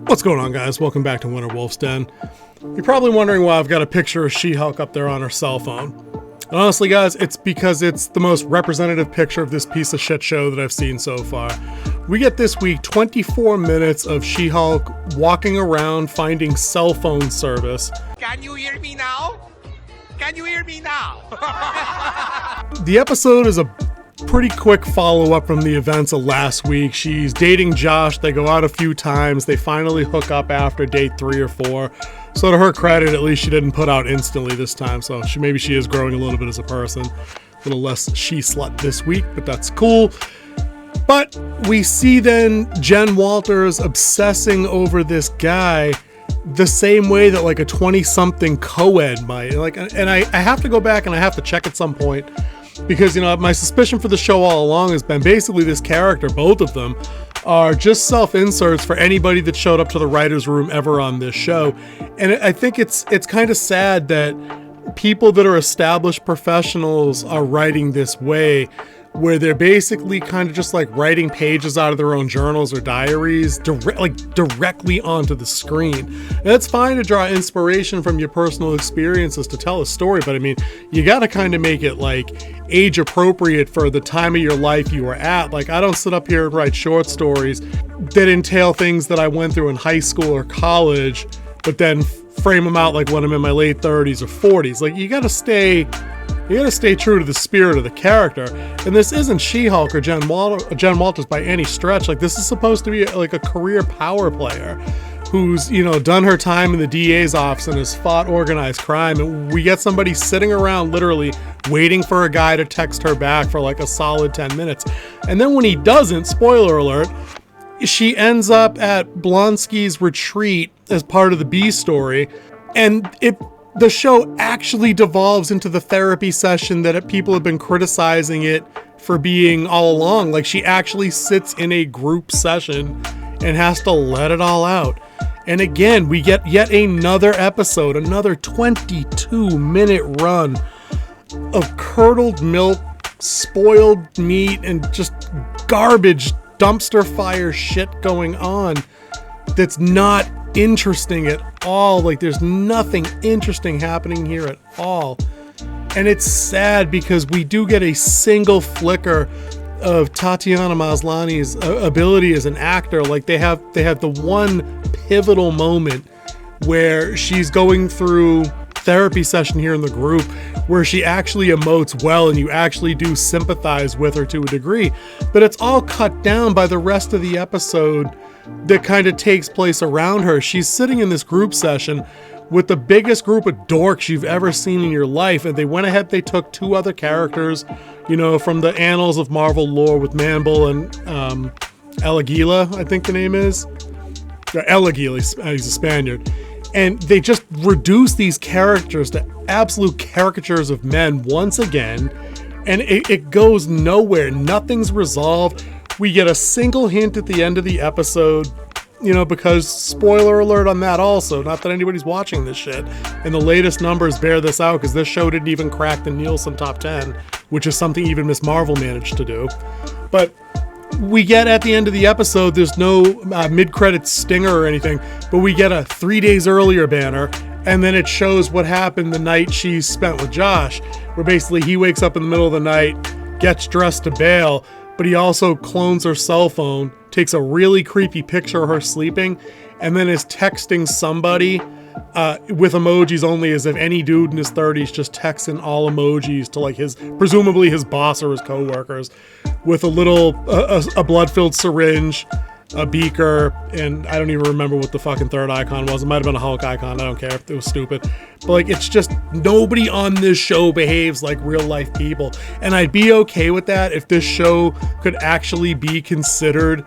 What's going on, guys? Welcome back to Winter Wolf's Den. You're probably wondering why I've got a picture of She-Hulk up there on her cell phone. And honestly, guys, it's because it's the most representative picture of this piece of shit show that I've seen so far. We get this week 24 minutes of She-Hulk walking around finding cell phone service. Can you hear me now? Can you hear me now? The episode is a pretty quick follow-up from the events of last week. She's dating Josh, they go out a few times, they finally hook up after date 3 or 4. So to her credit, at least she didn't put out instantly this time, so maybe she is growing a little bit as a person. A little less she-slut this week, but that's cool. But we see then Jen Walters obsessing over this guy the same way that like a 20-something co-ed might. And I have to go back and I have to check at some point, because, you know, my suspicion for the show all along has been basically this character, both of them, are just self-inserts for anybody that showed up to the writer's room ever on this show. And I think it's kind of sad that people that are established professionals are writing this way, where they're basically kind of just like writing pages out of their own journals or diaries directly onto the screen. And it's fine to draw inspiration from your personal experiences to tell a story, but I mean, you got to kind of make it like age appropriate for the time of your life you were at. Like, I don't sit up here and write short stories that entail things that I went through in high school or college, but then frame them out like when I'm in my late 30s or 40s. Like, you got to stay true to the spirit of the character. And this isn't She-Hulk or Jen Walters by any stretch. Like, this is supposed to be like a career power player who's, you know, done her time in the DA's office and has fought organized crime. And we get somebody sitting around literally waiting for a guy to text her back for like a solid 10 minutes. And then when he doesn't, spoiler alert, she ends up at Blonsky's retreat as part of the B story. And the show actually devolves into the therapy session that people have been criticizing it for being all along. Like, she actually sits in a group session and has to let it all out. And again, we get yet another episode, another 22-minute run of curdled milk, spoiled meat, and just garbage dumpster fire shit going on that's not interesting at all. Like, there's nothing interesting happening here at all. And it's sad because we do get a single flicker of Tatiana Maslin's ability as an actor. Like, they have the one pivotal moment where she's going through therapy session here in the group where she actually emotes well and you actually do sympathize with her to a degree, but it's all cut down by the rest of the episode that kind of takes place around her. She's sitting in this group session with the biggest group of dorks you've ever seen in your life, and they went ahead, they took 2 other characters, you know, from the annals of Marvel lore with Manbull and Eligila, I think the name is. Eligila, he's a Spaniard. And they just reduce these characters to absolute caricatures of men once again, and it goes nowhere. Nothing's resolved. We get a single hint at the end of the episode, you know, because spoiler alert on that also, not that anybody's watching this shit, and the latest numbers bear this out because this show didn't even crack the Nielsen top 10, which is something even Miss Marvel managed to do. But we get at the end of the episode, there's no mid-credits stinger or anything, but we get a 3 days earlier banner, and then it shows what happened the night she spent with Josh, where basically he wakes up in the middle of the night, gets dressed to bail, but he also clones her cell phone, takes a really creepy picture of her sleeping, and then is texting somebody with emojis only, as if any dude in his 30s just texting all emojis to like presumably his boss or his coworkers, with a blood-filled syringe, a beaker, and I don't even remember what the fucking third icon was. It might have been a Hulk icon. I don't care if it was stupid. But like, it's just nobody on this show behaves like real life people. And I'd be okay with that if this show could actually be considered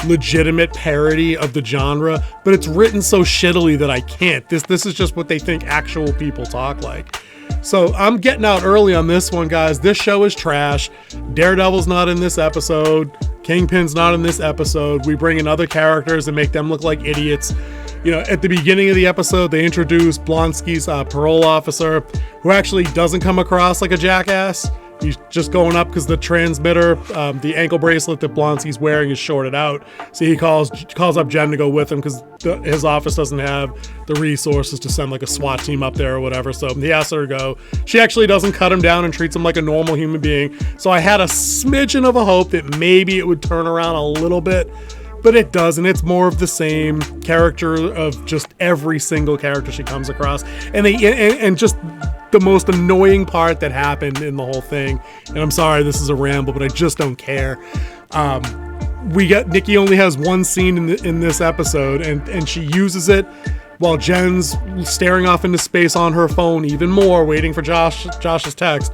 legitimate parody of the genre, but it's written so shittily that I can't. This is just what they think actual people talk like. So I'm getting out early on this one, guys. This show is trash. Daredevil's not in this episode. Kingpin's not in this episode. We bring in other characters and make them look like idiots. You know, at the beginning of the episode, they introduce Blonsky's parole officer, who actually doesn't come across like a jackass. He's just going up because the transmitter, the ankle bracelet that Blonsky's wearing is shorted out. So he calls up Jen to go with him because his office doesn't have the resources to send like a SWAT team up there or whatever. So he asks her to go. She actually doesn't cut him down and treats him like a normal human being. So I had a smidgen of a hope that maybe it would turn around a little bit, but it doesn't. It's more of the same character of just every single character she comes across. And just the most annoying part that happened in the whole thing, and I'm sorry this is a ramble, but I just don't care. Nikki only has one scene in this episode, and she uses it while Jen's staring off into space on her phone even more, waiting for Josh's text.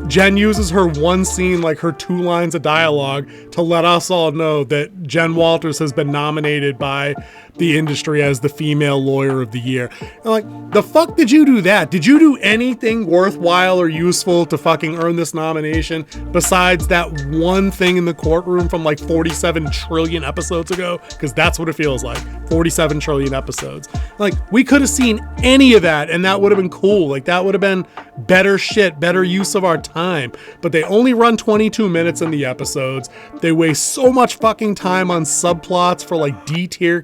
Jen uses her one scene, like her 2 lines of dialogue, to let us all know that Jen Walters has been nominated by the industry as the female lawyer of the year. And like, the fuck did you do that? Did you do anything worthwhile or useful to fucking earn this nomination besides that one thing in the courtroom from like 47 trillion episodes ago? Because that's what it feels like. 47 trillion episodes. Like, we could have seen any of that and that would have been cool. Like, that would have been better shit, better use of our time. But they only run 22 minutes in the episodes. They waste so much fucking time on subplots for like D-tier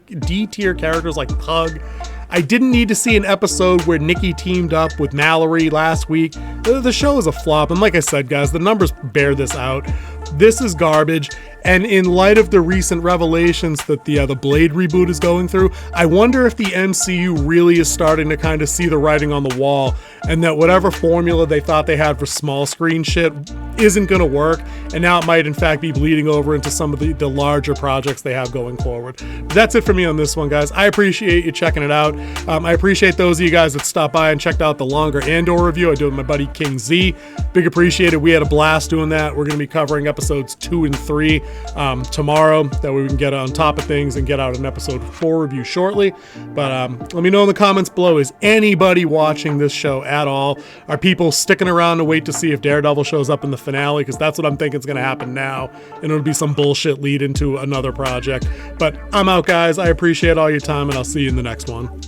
characters like Pug. I didn't need to see an episode where Nikki teamed up with Mallory last week. The show is a flop, and like I said, guys, the numbers bear this out. This is garbage, and in light of the recent revelations that the Blade reboot is going through, I wonder if the MCU really is starting to kind of see the writing on the wall, and that whatever formula they thought they had for small screen shit isn't going to work, and now it might in fact be bleeding over into some of the larger projects they have going forward. But that's it for me on this one, guys. I appreciate you checking it out. I appreciate those of you guys that stopped by and checked out the longer Andor review I did with my buddy King Z. Big appreciated. We had a blast doing that. We're going to be covering episodes 2 and 3 tomorrow. That way we can get on top of things and get out an episode 4 review shortly. But let me know in the comments below, is anybody watching this show at all? Are people sticking around to wait to see if Daredevil shows up in the finale? Because that's what I'm thinking is going to happen now, and it'll be some bullshit lead into another project. But I'm out, guys. I appreciate all your time, and I'll see you in the next one.